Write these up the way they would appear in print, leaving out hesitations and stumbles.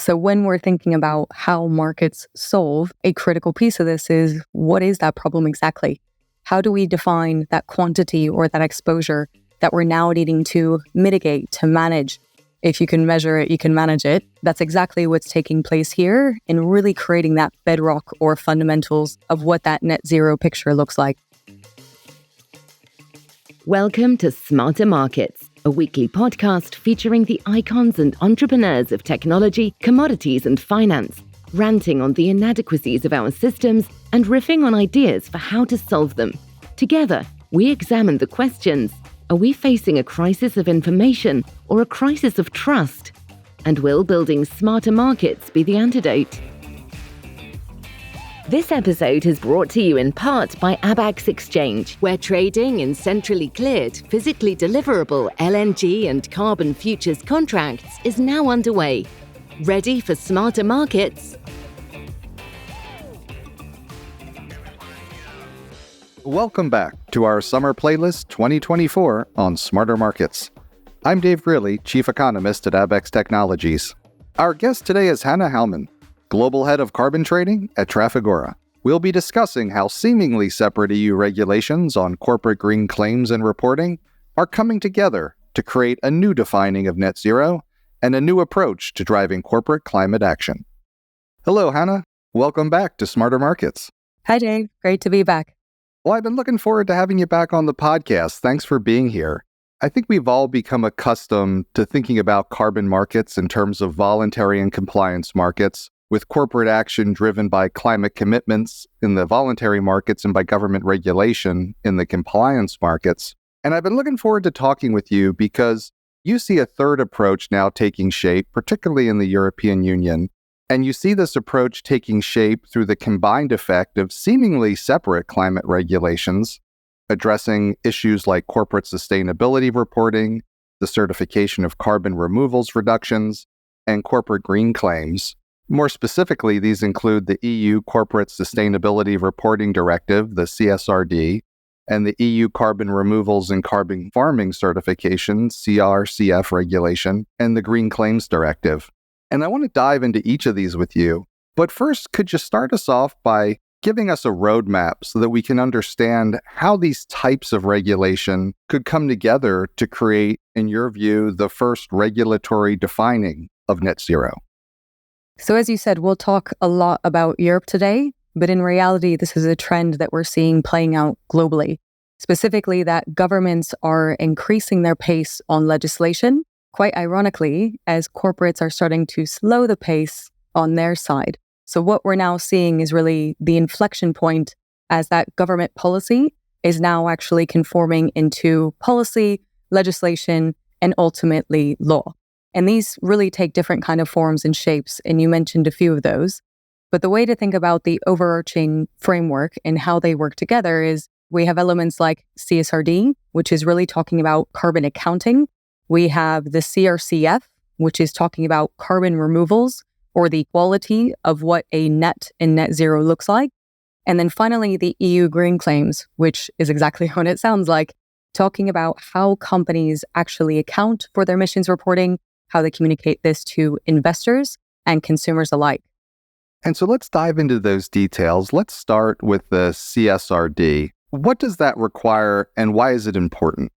So when we're thinking about how markets solve, a critical piece of this is, what is that problem exactly? How do we define that quantity or that exposure that we're now needing to mitigate, to manage? If you can measure it, you can manage it. That's exactly what's taking place here in really creating that bedrock or fundamentals of what that net zero picture looks like. Welcome to Smarter Markets, a weekly podcast featuring the icons and entrepreneurs of technology, commodities, and finance, ranting on the inadequacies of our systems and riffing on ideas for how to solve them. Together, we examine the questions: are we facing a crisis of information or a crisis of trust? And will building smarter markets be the antidote? This episode is brought to you in part by Abax Exchange, where trading in centrally cleared, physically deliverable LNG and carbon futures contracts is now underway. Ready for smarter markets? Welcome back to our Summer Playlist 2024 on Smarter Markets. I'm Dave Greeley, Chief Economist at Abax Technologies. Our guest today is Hannah Hauman, Global Head of Carbon Trading at Trafigura. We'll be discussing how seemingly separate EU regulations on corporate green claims and reporting are coming together to create a new defining of net zero and a new approach to driving corporate climate action. Hello, Hannah. Welcome back to Smarter Markets. Hi, Dave. Great to be back. Well, I've been looking forward to having you back on the podcast. Thanks for being here. I think we've all become accustomed to thinking about carbon markets in terms of voluntary and compliance markets, with corporate action driven by climate commitments in the voluntary markets and by government regulation in the compliance markets. And I've been looking forward to talking with you because you see a third approach now taking shape, particularly in the European Union. And you see this approach taking shape through the combined effect of seemingly separate climate regulations, addressing issues like corporate sustainability reporting, the certification of carbon removals reductions, and corporate green claims. More specifically, these include the EU Corporate Sustainability Reporting Directive, the CSRD, and the EU Carbon Removals and Carbon Farming Certification, CRCF regulation, and the Green Claims Directive. And I want to dive into each of these with you. But first, could you start us off by giving us a roadmap so that we can understand how these types of regulation could come together to create, in your view, the first regulatory defining of net zero? So as you said, we'll talk a lot about Europe today, but in reality, this is a trend that we're seeing playing out globally. Specifically, that governments are increasing their pace on legislation, quite ironically, as corporates are starting to slow the pace on their side. So what we're now seeing is really the inflection point as that government policy is now actually conforming into policy, legislation, and ultimately law. And these really take different kind of forms and shapes, and you mentioned a few of those. But the way to think about the overarching framework and how they work together is we have elements like CSRD, which is really talking about carbon accounting. We have the CRCF, which is talking about carbon removals or the quality of what a net and net zero looks like. And then finally, the EU green claims, which is exactly what it sounds like, talking about how companies actually account for their emissions reporting, how they communicate this to investors and consumers alike. And so let's dive into those details. Let's start with the CSRD. What does that require and why is it important?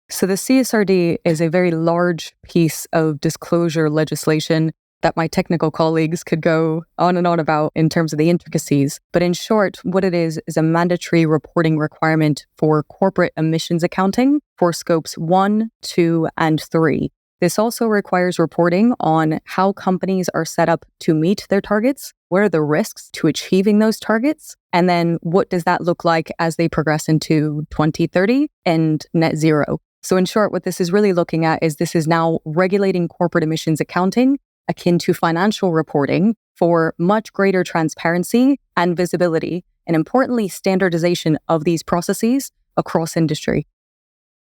So the CSRD is a very large piece of disclosure legislation that my technical colleagues could go on and on about in terms of the intricacies. But in short, what it is a mandatory reporting requirement for corporate emissions accounting for scopes 1, 2, and 3. This also requires reporting on how companies are set up to meet their targets, what are the risks to achieving those targets, and then what does that look like as they progress into 2030 and net zero. So in short, what this is really looking at is this is now regulating corporate emissions accounting akin to financial reporting for much greater transparency and visibility, and importantly, standardization of these processes across industry.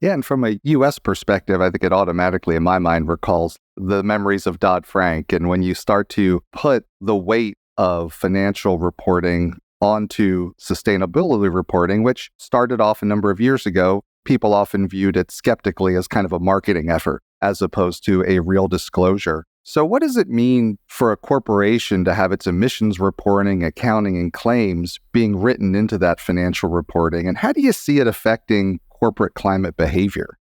Yeah, and from a U.S. perspective, I think it automatically, in my mind, recalls the memories of Dodd-Frank. And when you start to put the weight of financial reporting onto sustainability reporting, which started off a number of years ago, people often viewed it skeptically as kind of a marketing effort as opposed to a real disclosure. So what does it mean for a corporation to have its emissions reporting, accounting, and claims being written into that financial reporting? And how do you see it affecting corporate climate behavior?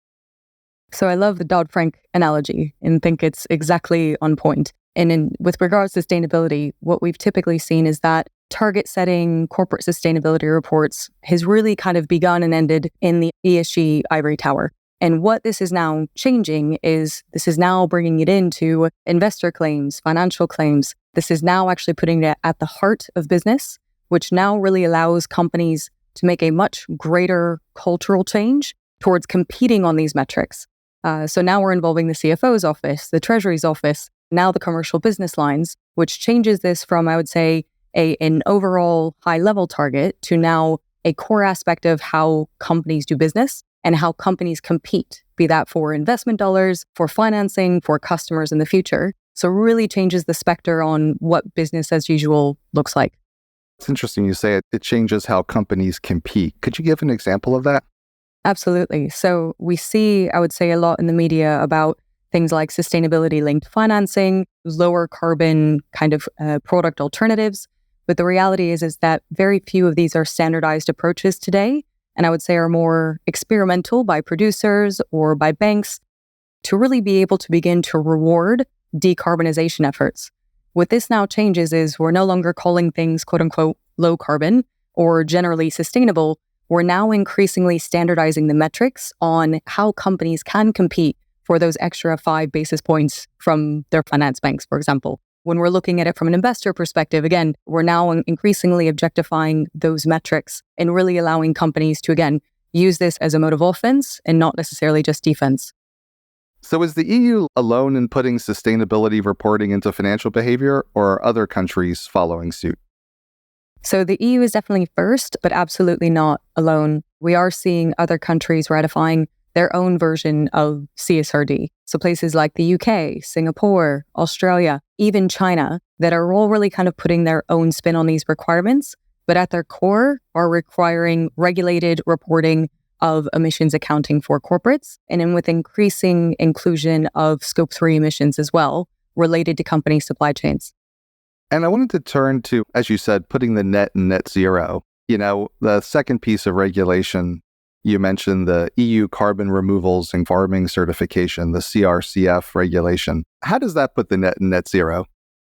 So I love the Dodd-Frank analogy and think it's exactly on point. And with regards to sustainability, what we've typically seen is that target setting corporate sustainability reports has really kind of begun and ended in the ESG ivory tower. And what this is now changing is this is now bringing it into investor claims, financial claims. This is now actually putting it at the heart of business, which now really allows companies to make a much greater cultural change towards competing on these metrics. So now we're involving the CFO's office, the Treasury's office, now the commercial business lines, which changes this from, I would say, an overall high-level target to now a core aspect of how companies do business and how companies compete, be that for investment dollars, for financing, for customers in the future. So really changes the specter on what business as usual looks like. It's interesting you say it changes how companies compete. Could you give an example of that? Absolutely. So we see, I would say, a lot in the media about things like sustainability-linked financing, lower carbon kind of product alternatives. But the reality is that very few of these are standardized approaches today, and I would say are more experimental by producers or by banks to really be able to begin to reward decarbonization efforts. What this now changes is we're no longer calling things, quote unquote, low carbon or generally sustainable. We're now increasingly standardizing the metrics on how companies can compete for those extra 5 basis points from their finance banks, for example. When we're looking at it from an investor perspective, again, we're now increasingly objectifying those metrics and really allowing companies to, again, use this as a mode of offense and not necessarily just defense. So is the EU alone in putting sustainability reporting into financial behavior, or are other countries following suit? So the EU is definitely first, but absolutely not alone. We are seeing other countries ratifying their own version of CSRD. So places like the UK, Singapore, Australia, even China, that are all really kind of putting their own spin on these requirements, but at their core are requiring regulated reporting of emissions accounting for corporates, and then with increasing inclusion of Scope 3 emissions as well, related to company supply chains. And I wanted to turn to, as you said, putting the net in net zero. The second piece of regulation, you mentioned the EU carbon removals and farming certification, the CRCF regulation. How does that put the net in net zero?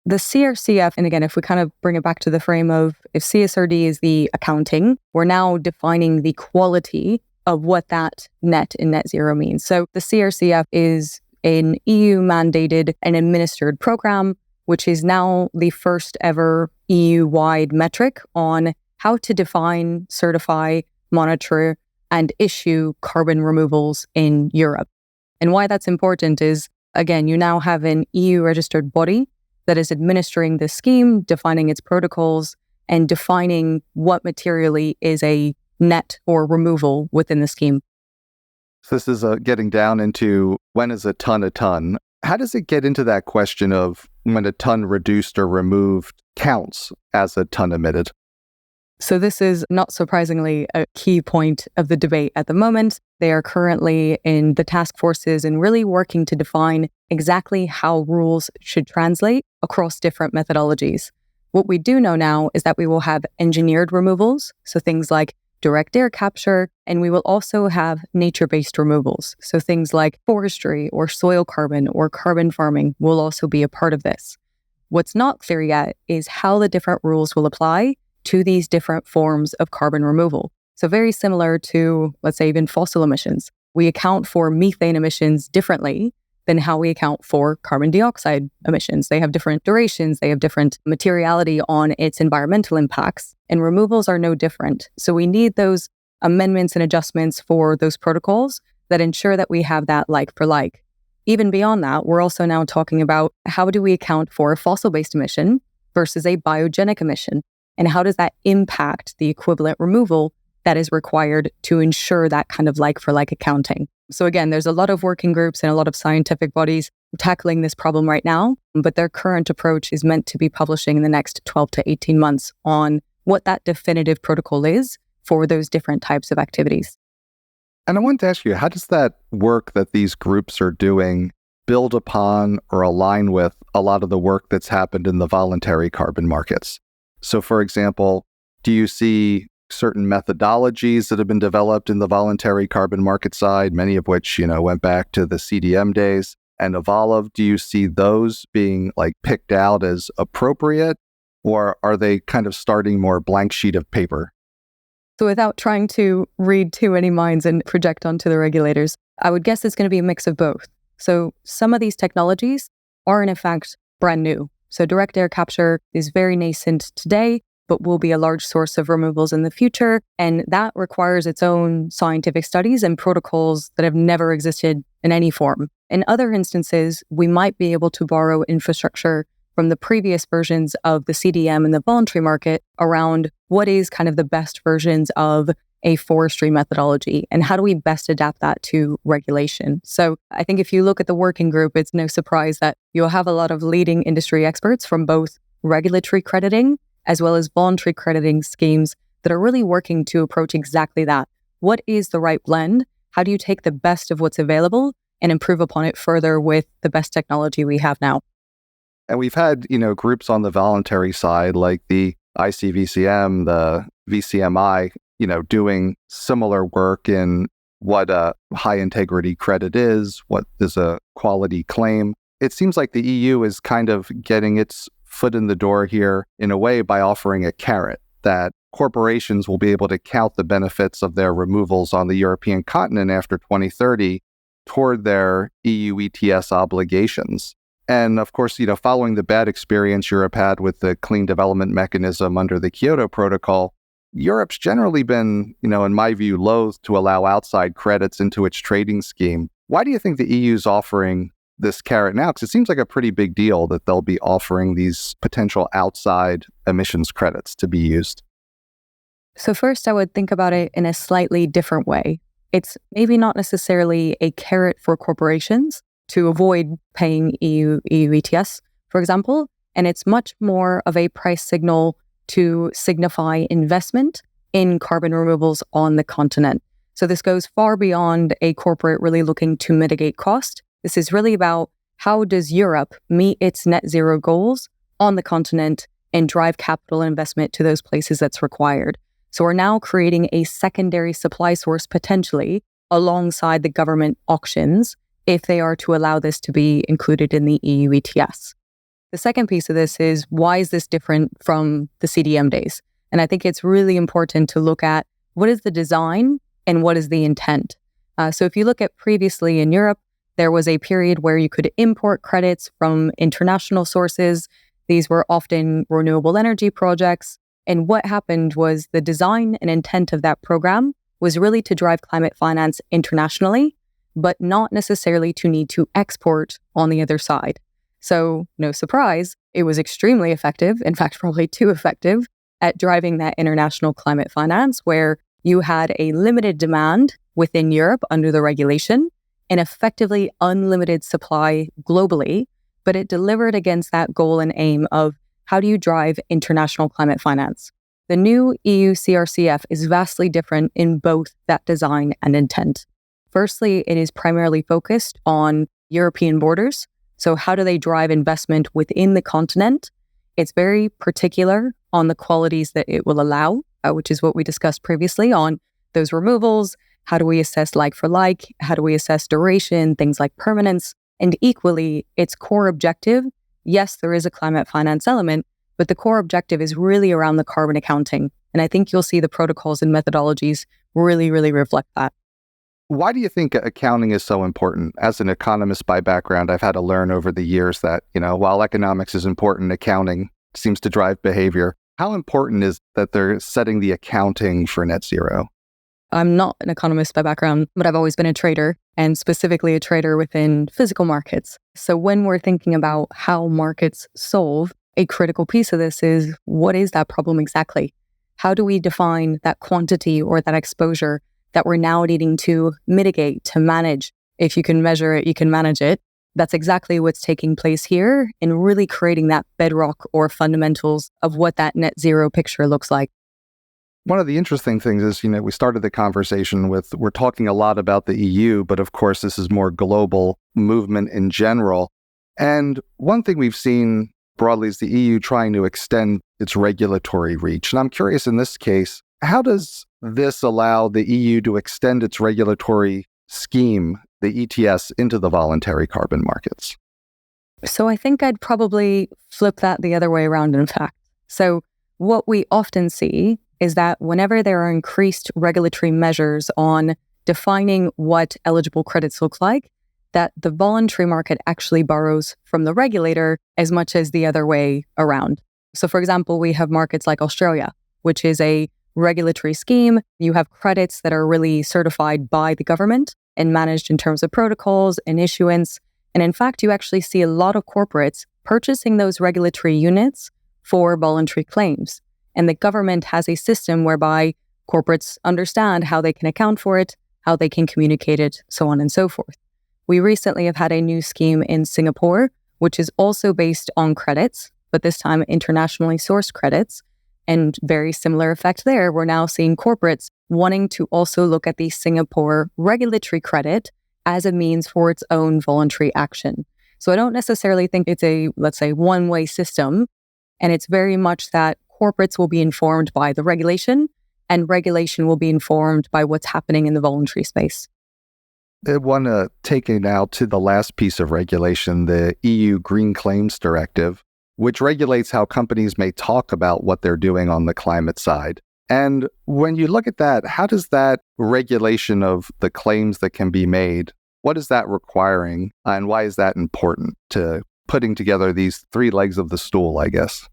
The CRCF, and again, if we kind of bring it back to the frame of if CSRD is the accounting, we're now defining the quality of what that net in net zero means. So the CRCF is an EU mandated and administered program, which is now the first ever EU-wide metric on how to define, certify, monitor, and issue carbon removals in Europe. And why that's important is, again, you now have an EU-registered body that is administering the scheme, defining its protocols, and defining what materially is a net or removal within the scheme. So this is getting down into when is a ton a ton. How does it get into that question of when a ton reduced or removed counts as a ton emitted? So this is not surprisingly a key point of the debate at the moment. They are currently in the task forces and really working to define exactly how rules should translate across different methodologies. What we do know now is that we will have engineered removals, so things like direct air capture, and we will also have nature-based removals. So things like forestry or soil carbon or carbon farming will also be a part of this. What's not clear yet is how the different rules will apply to these different forms of carbon removal. So very similar to, let's say, even fossil emissions. We account for methane emissions differently than how we account for carbon dioxide emissions. They have different durations, they have different materiality on its environmental impacts, and removals are no different. So we need those amendments and adjustments for those protocols that ensure that we have that like for like. Even beyond that, we're also now talking about how do we account for a fossil-based emission versus a biogenic emission, and how does that impact the equivalent removal that is required to ensure that kind of like for like accounting. So again, there's a lot of working groups and a lot of scientific bodies tackling this problem right now, but their current approach is meant to be publishing in the next 12 to 18 months on what that definitive protocol is for those different types of activities. And I wanted to ask you, how does that work that these groups are doing build upon or align with a lot of the work that's happened in the voluntary carbon markets? So, for example, do you see certain methodologies that have been developed in the voluntary carbon market side, many of which, went back to the CDM days and evolved? Do you see those being picked out as appropriate, or are they kind of starting more blank sheet of paper? So without trying to read too many minds and project onto the regulators, I would guess it's going to be a mix of both. So some of these technologies are in fact brand new. So direct air capture is very nascent today, but will be a large source of removals in the future. And that requires its own scientific studies and protocols that have never existed in any form. In other instances, we might be able to borrow infrastructure from the previous versions of the CDM and the voluntary market around what is kind of the best versions of a forestry methodology and how do we best adapt that to regulation. So I think if you look at the working group, it's no surprise that you'll have a lot of leading industry experts from both regulatory crediting as well as voluntary crediting schemes that are really working to approach exactly that. What is the right blend? How do you take the best of what's available and improve upon it further with the best technology we have now? And we've had, groups on the voluntary side like the ICVCM, the VCMI, doing similar work in what a high integrity credit is, what is a quality claim. It seems like the EU is kind of getting its foot in the door here in a way by offering a carrot that corporations will be able to count the benefits of their removals on the European continent after 2030 toward their EU ETS obligations. And of course, following the bad experience Europe had with the clean development mechanism under the Kyoto Protocol, Europe's generally been, in my view, loath to allow outside credits into its trading scheme. Why do you think the EU's offering this carrot now? Because it seems like a pretty big deal that they'll be offering these potential outside emissions credits to be used. So first, I would think about it in a slightly different way. It's maybe not necessarily a carrot for corporations to avoid paying EU ETS, for example, and it's much more of a price signal to signify investment in carbon removals on the continent. So this goes far beyond a corporate really looking to mitigate cost. This is really about how does Europe meet its net zero goals on the continent and drive capital investment to those places that's required. So we're now creating a secondary supply source potentially alongside the government auctions if they are to allow this to be included in the EU ETS. The second piece of this is, why is this different from the CDM days? And I think it's really important to look at what is the design and what is the intent. So if you look at previously in Europe, there was a period where you could import credits from international sources. These were often renewable energy projects. And what happened was the design and intent of that program was really to drive climate finance internationally, but not necessarily to need to export on the other side. So no surprise, it was extremely effective, in fact, probably too effective at driving that international climate finance where you had a limited demand within Europe under the regulation and effectively unlimited supply globally, but it delivered against that goal and aim of how do you drive international climate finance? The new EU CRCF is vastly different in both that design and intent. Firstly, it is primarily focused on European borders. So how do they drive investment within the continent? It's very particular on the qualities that it will allow, which is what we discussed previously on those removals. How do we assess like for like? How do we assess duration? Things like permanence. And equally, its core objective, yes, there is a climate finance element, but the core objective is really around the carbon accounting. And I think you'll see the protocols and methodologies really, really reflect that. Why do you think accounting is so important? As an economist by background, I've had to learn over the years that, while economics is important, accounting seems to drive behavior. How important is that they're setting the accounting for net zero? I'm not an economist by background, but I've always been a trader, and specifically a trader within physical markets. So when we're thinking about how markets solve, a critical piece of this is, what is that problem exactly? How do we define that quantity or that exposure that we're now needing to mitigate, to manage? If you can measure it, you can manage it. That's exactly what's taking place here in really creating that bedrock or fundamentals of what that net zero picture looks like. One of the interesting things is, we started the conversation with, we're talking a lot about the EU, but of course, this is more global movement in general. And one thing we've seen broadly is the EU trying to extend its regulatory reach. And I'm curious in this case, how does this allow the EU to extend its regulatory scheme, the ETS, into the voluntary carbon markets? So I think I'd probably flip that the other way around, in fact. So what we often see is that whenever there are increased regulatory measures on defining what eligible credits look like, that the voluntary market actually borrows from the regulator as much as the other way around. So for example, we have markets like Australia, which is a regulatory scheme. You have credits that are really certified by the government and managed in terms of protocols and issuance. And in fact, you actually see a lot of corporates purchasing those regulatory units for voluntary claims. And the government has a system whereby corporates understand how they can account for it, how they can communicate it, so on and so forth. We recently have had a new scheme in Singapore, which is also based on credits, but this time internationally sourced credits. And very similar effect there. We're now seeing corporates wanting to also look at the Singapore regulatory credit as a means for its own voluntary action. So I don't necessarily think it's a, let's say, one-way system. And it's very much that corporates will be informed by the regulation, and regulation will be informed by what's happening in the voluntary space. I want to take it now to the last piece of regulation, the EU Green Claims Directive, which regulates how companies may talk about what they're doing on the climate side. And when you look at that, how does that regulation of the claims that can be made, what is that requiring, and why is that important to putting together these three legs of the stool, I guess?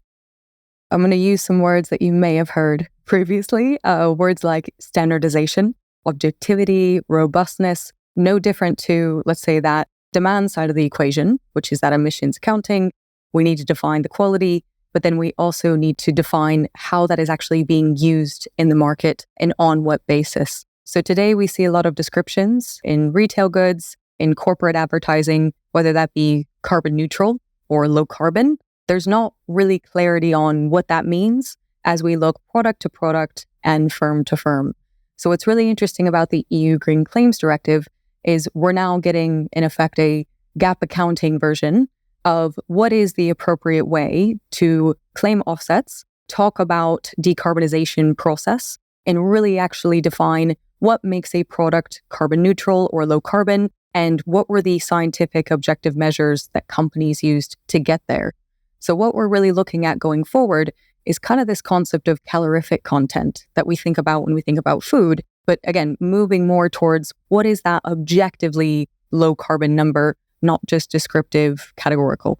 I'm going to use some words that you may have heard previously, words like standardization, objectivity, robustness, no different to, let's say, that demand side of the equation, which is that emissions accounting. We need to define the quality, but then we also need to define how that is actually being used in the market and on what basis. So today we see a lot of descriptions in retail goods, in corporate advertising, whether that be carbon neutral or low carbon. There's not really clarity on what that means as we look product to product and firm to firm. So what's really interesting about the EU Green Claims Directive is we're now getting, in effect, a gap accounting version of what is the appropriate way to claim offsets, talk about decarbonization process, and really actually define what makes a product carbon neutral or low carbon, and what were the scientific objective measures that companies used to get there. So what we're really looking at going forward is kind of this concept of calorific content that we think about when we think about food. But again, moving more towards what is that objectively low carbon number, not just descriptive, categorical.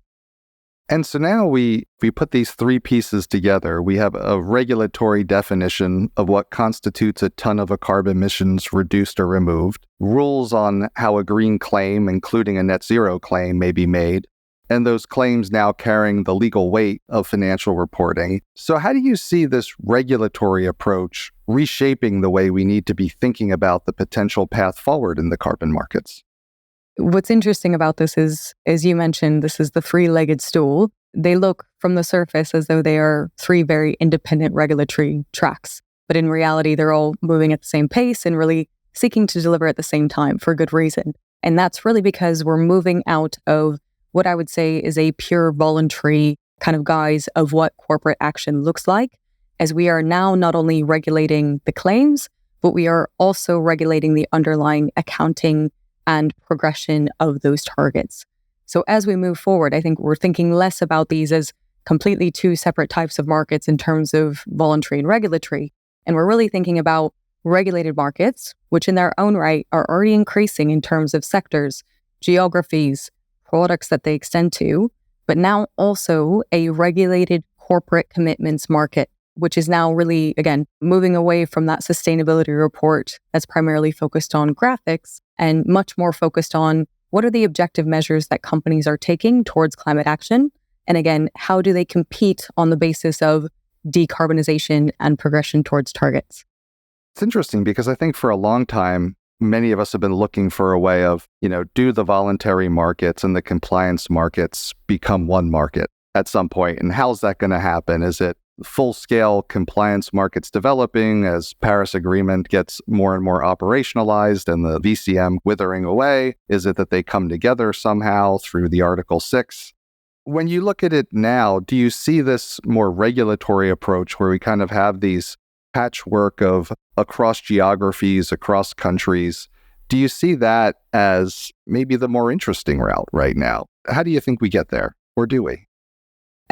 And so now we put these three pieces together. We have a regulatory definition of what constitutes a ton of a carbon emissions reduced or removed, rules on how a green claim, including a net zero claim, may be made, and those claims now carrying the legal weight of financial reporting. So how do you see this regulatory approach reshaping the way we need to be thinking about the potential path forward in the carbon markets? What's interesting about this is, as you mentioned, this is the three-legged stool. They look from the surface as though they are three very independent regulatory tracks. But in reality, they're all moving at the same pace and really seeking to deliver at the same time for good reason. And that's really because we're moving out of what I would say is a pure voluntary kind of guise of what corporate action looks like, as we are now not only regulating the claims, but we are also regulating the underlying accounting and progression of those targets. So as we move forward, I think we're thinking less about these as completely two separate types of markets in terms of voluntary and regulatory. And we're really thinking about regulated markets, which in their own right are already increasing in terms of sectors, geographies, products that they extend to, but now also a regulated corporate commitments market, which is now really, again, moving away from that sustainability report that's primarily focused on graphics and much more focused on what are the objective measures that companies are taking towards climate action? And again, how do they compete on the basis of decarbonization and progression towards targets? It's interesting because I think for a long time, many of us have been looking for a way of, do the voluntary markets and the compliance markets become one market at some point? And how's that going to happen? Is it full-scale compliance markets developing, as Paris Agreement gets more and more operationalized and the VCM withering away? Is it that they come together somehow through the Article 6? When you look at it now, do you see this more regulatory approach where we kind of have these patchwork of across geographies, across countries? Do you see that as maybe the more interesting route right now? How do you think we get there? Or do we?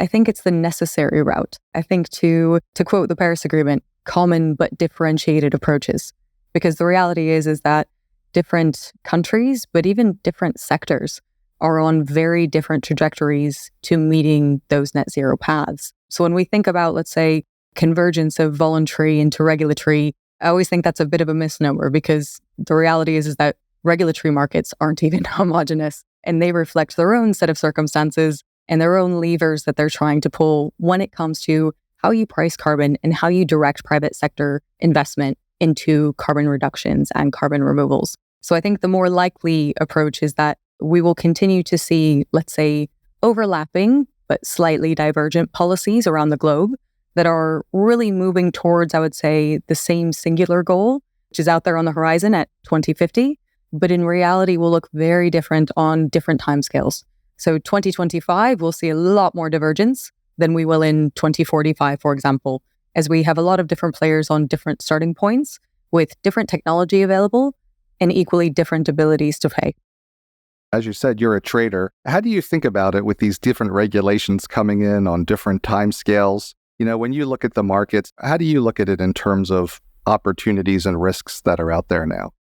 I think it's the necessary route. I think to quote the Paris Agreement, common but differentiated approaches. Because the reality is that different countries, but even different sectors, are on very different trajectories to meeting those net zero paths. So when we think about, let's say, convergence of voluntary into regulatory, I always think that's a bit of a misnomer, because the reality is that regulatory markets aren't even homogenous, and they reflect their own set of circumstances and their own levers that they're trying to pull when it comes to how you price carbon and how you direct private sector investment into carbon reductions and carbon removals. So I think the more likely approach is that we will continue to see, let's say, overlapping but slightly divergent policies around the globe that are really moving towards, I would say, the same singular goal, which is out there on the horizon at 2050, but in reality will look very different on different timescales. So 2025, we'll see a lot more divergence than we will in 2045, for example, as we have a lot of different players on different starting points with different technology available and equally different abilities to pay. As you said, you're a trader. How do you think about it with these different regulations coming in on different timescales? When you look at the markets, how do you look at it in terms of opportunities and risks that are out there now?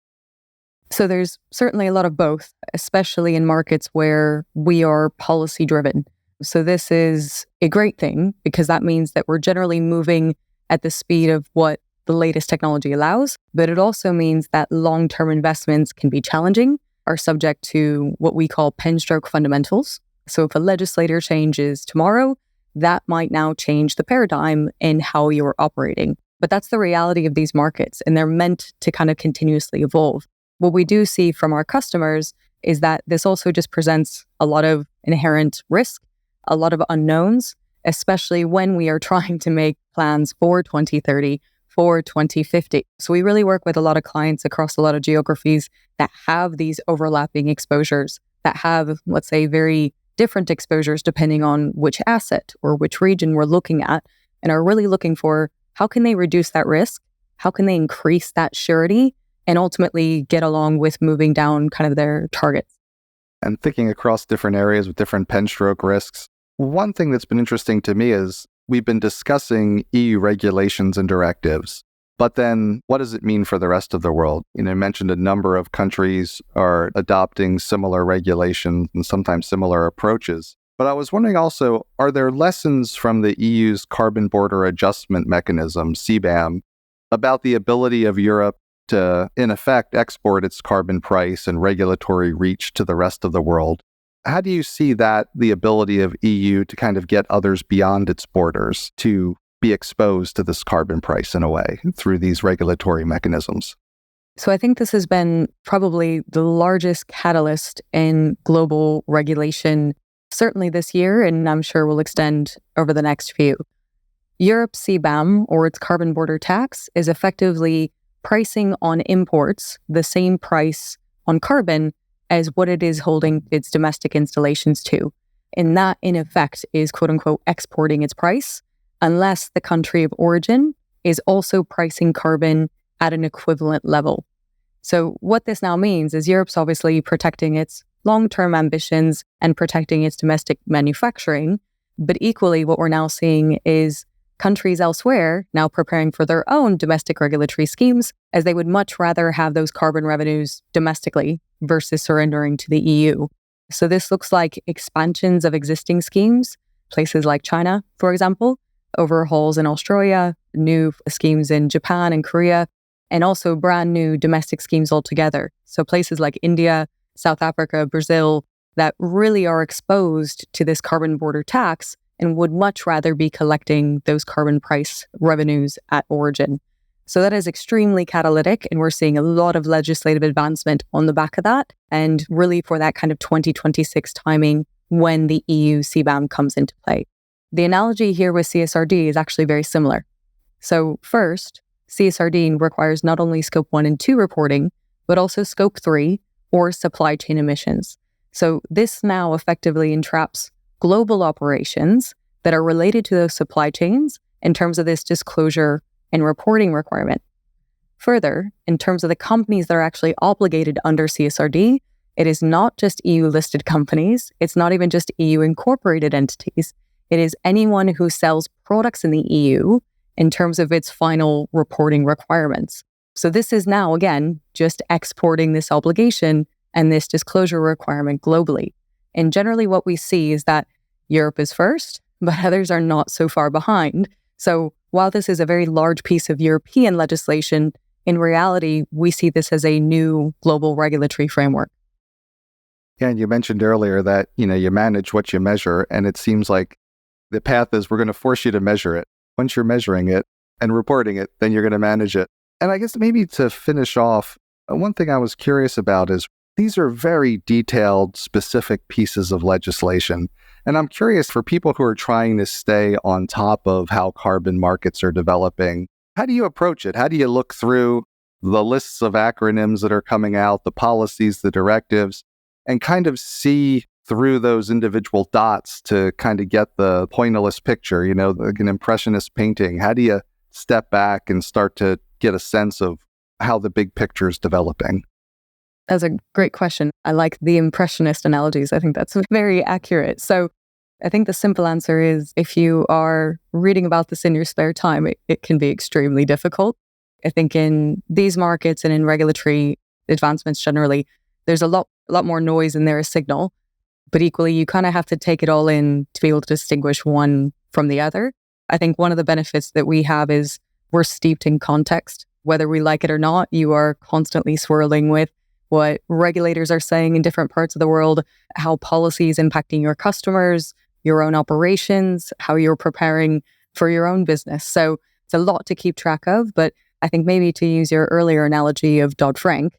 So there's certainly a lot of both, especially in markets where we are policy driven. So this is a great thing because that means that we're generally moving at the speed of what the latest technology allows, but it also means that long-term investments can be challenging, are subject to what we call pen stroke fundamentals. So if a legislator changes tomorrow, that might now change the paradigm in how you're operating. But that's the reality of these markets, and they're meant to kind of continuously evolve. What we do see from our customers is that this also just presents a lot of inherent risk, a lot of unknowns, especially when we are trying to make plans for 2030, for 2050. So we really work with a lot of clients across a lot of geographies that have these overlapping exposures, that have, let's say, very different exposures depending on which asset or which region we're looking at, and are really looking for how can they reduce that risk, how can they increase that surety, and ultimately get along with moving down kind of their targets. And thinking across different areas with different pen stroke risks, one thing that's been interesting to me is we've been discussing EU regulations and directives, but then what does it mean for the rest of the world? You mentioned a number of countries are adopting similar regulations and sometimes similar approaches. But I was wondering also, are there lessons from the EU's Carbon Border Adjustment Mechanism, CBAM, about the ability of Europe to, in effect, export its carbon price and regulatory reach to the rest of the world? How do you see that, the ability of EU to kind of get others beyond its borders to be exposed to this carbon price in a way through these regulatory mechanisms? So I think this has been probably the largest catalyst in global regulation, certainly this year, and I'm sure will extend over the next few. Europe's CBAM, or its carbon border tax, is effectively pricing on imports the same price on carbon as what it is holding its domestic installations to. And that, in effect, is quote unquote exporting its price, unless the country of origin is also pricing carbon at an equivalent level. So what this now means is Europe's obviously protecting its long-term ambitions and protecting its domestic manufacturing. But equally, what we're now seeing is countries elsewhere now preparing for their own domestic regulatory schemes, as they would much rather have those carbon revenues domestically versus surrendering to the EU. So this looks like expansions of existing schemes, places like China, for example, overhauls in Australia, new schemes in Japan and Korea, and also brand new domestic schemes altogether. So places like India, South Africa, Brazil, that really are exposed to this carbon border tax and would much rather be collecting those carbon price revenues at origin. So that is extremely catalytic, and we're seeing a lot of legislative advancement on the back of that, and really for that kind of 2026 timing when the EU CBAM comes into play. The analogy here with CSRD is actually very similar. So first, CSRD requires not only Scope 1 and 2 reporting, but also Scope 3 or supply chain emissions. So this now effectively entraps global operations that are related to those supply chains in terms of this disclosure and reporting requirement. Further, in terms of the companies that are actually obligated under CSRD, it is not just EU-listed companies. It's not even just EU-incorporated entities. It is anyone who sells products in the EU in terms of its final reporting requirements. So this is now, again, just exporting this obligation and this disclosure requirement globally. And generally what we see is that Europe is first, but others are not so far behind. So while this is a very large piece of European legislation, in reality, we see this as a new global regulatory framework. Yeah, and you mentioned earlier that, you manage what you measure, and it seems like the path is we're going to force you to measure it. Once you're measuring it and reporting it, then you're going to manage it. And I guess maybe to finish off, one thing I was curious about is these are very detailed, specific pieces of legislation. And I'm curious for people who are trying to stay on top of how carbon markets are developing, how do you approach it? How do you look through the lists of acronyms that are coming out, the policies, the directives, and kind of see through those individual dots to kind of get the pointillist picture, like an impressionist painting? How do you step back and start to get a sense of how the big picture is developing? That's a great question. I like the impressionist analogies. I think that's very accurate. So I think the simple answer is if you are reading about this in your spare time, it can be extremely difficult. I think in these markets and in regulatory advancements generally, there's a lot more noise in there as signal. But equally, you kind of have to take it all in to be able to distinguish one from the other. I think one of the benefits that we have is we're steeped in context. Whether we like it or not, you are constantly swirling with what regulators are saying in different parts of the world, how policy is impacting your customers, your own operations, how you're preparing for your own business. So it's a lot to keep track of. But I think maybe to use your earlier analogy of Dodd-Frank,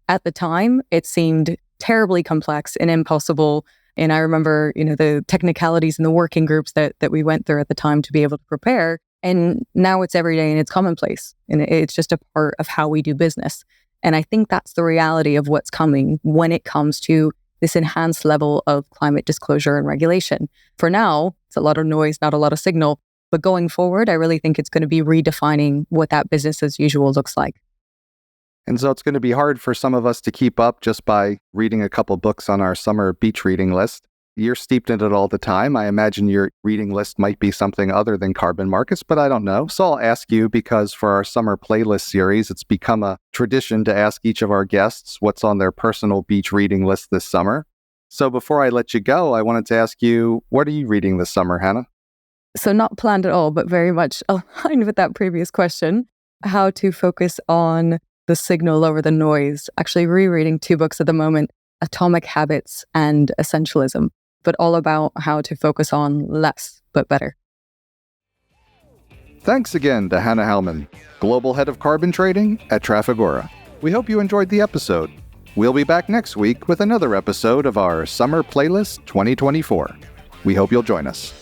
at the time, it seemed terribly complex and impossible. And I remember, the technicalities and the working groups that we went through at the time to be able to prepare. And now it's every day and it's commonplace. And it's just a part of how we do business. And I think that's the reality of what's coming when it comes to this enhanced level of climate disclosure and regulation. For now, it's a lot of noise, not a lot of signal. But going forward, I really think it's going to be redefining what that business as usual looks like. And so it's going to be hard for some of us to keep up just by reading a couple books on our summer beach reading list. You're steeped in it all the time. I imagine your reading list might be something other than carbon markets, but I don't know. So I'll ask you because for our summer playlist series, it's become a tradition to ask each of our guests what's on their personal beach reading list this summer. So before I let you go, I wanted to ask you, what are you reading this summer, Hannah? So not planned at all, but very much aligned with that previous question, how to focus on the signal over the noise. Actually rereading 2 books at the moment, Atomic Habits and Essentialism, but all about how to focus on less, but better. Thanks again to Hannah Hauman, Global Head of Carbon Trading at Trafigura. We hope you enjoyed the episode. We'll be back next week with another episode of our Summer Playlist 2024. We hope you'll join us.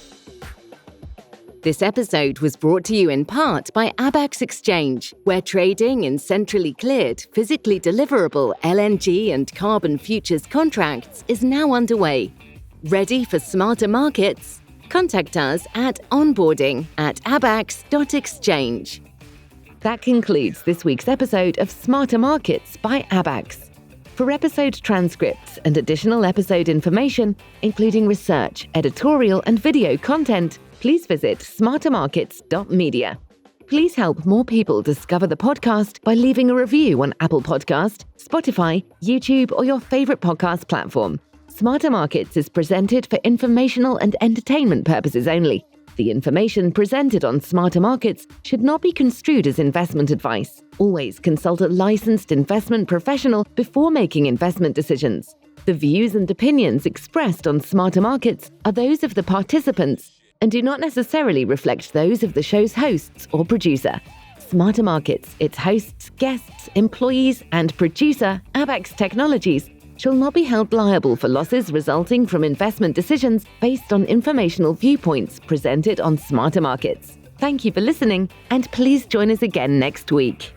This episode was brought to you in part by Abax Exchange, where trading in centrally cleared, physically deliverable LNG and carbon futures contracts is now underway. Ready for smarter markets? Contact us at onboarding@abax.exchange. That concludes this week's episode of Smarter Markets by Abax. For episode transcripts and additional episode information, including research, editorial, and video content, please visit smartermarkets.media. Please help more people discover the podcast by leaving a review on Apple Podcast, Spotify, YouTube, or your favorite podcast platform. Smarter Markets is presented for informational and entertainment purposes only. The information presented on Smarter Markets should not be construed as investment advice. Always consult a licensed investment professional before making investment decisions. The views and opinions expressed on Smarter Markets are those of the participants and do not necessarily reflect those of the show's hosts or producer. Smarter Markets, its hosts, guests, employees, and producer, Abax Technologies, shall not be held liable for losses resulting from investment decisions based on informational viewpoints presented on Smarter Markets. Thank you for listening, and please join us again next week.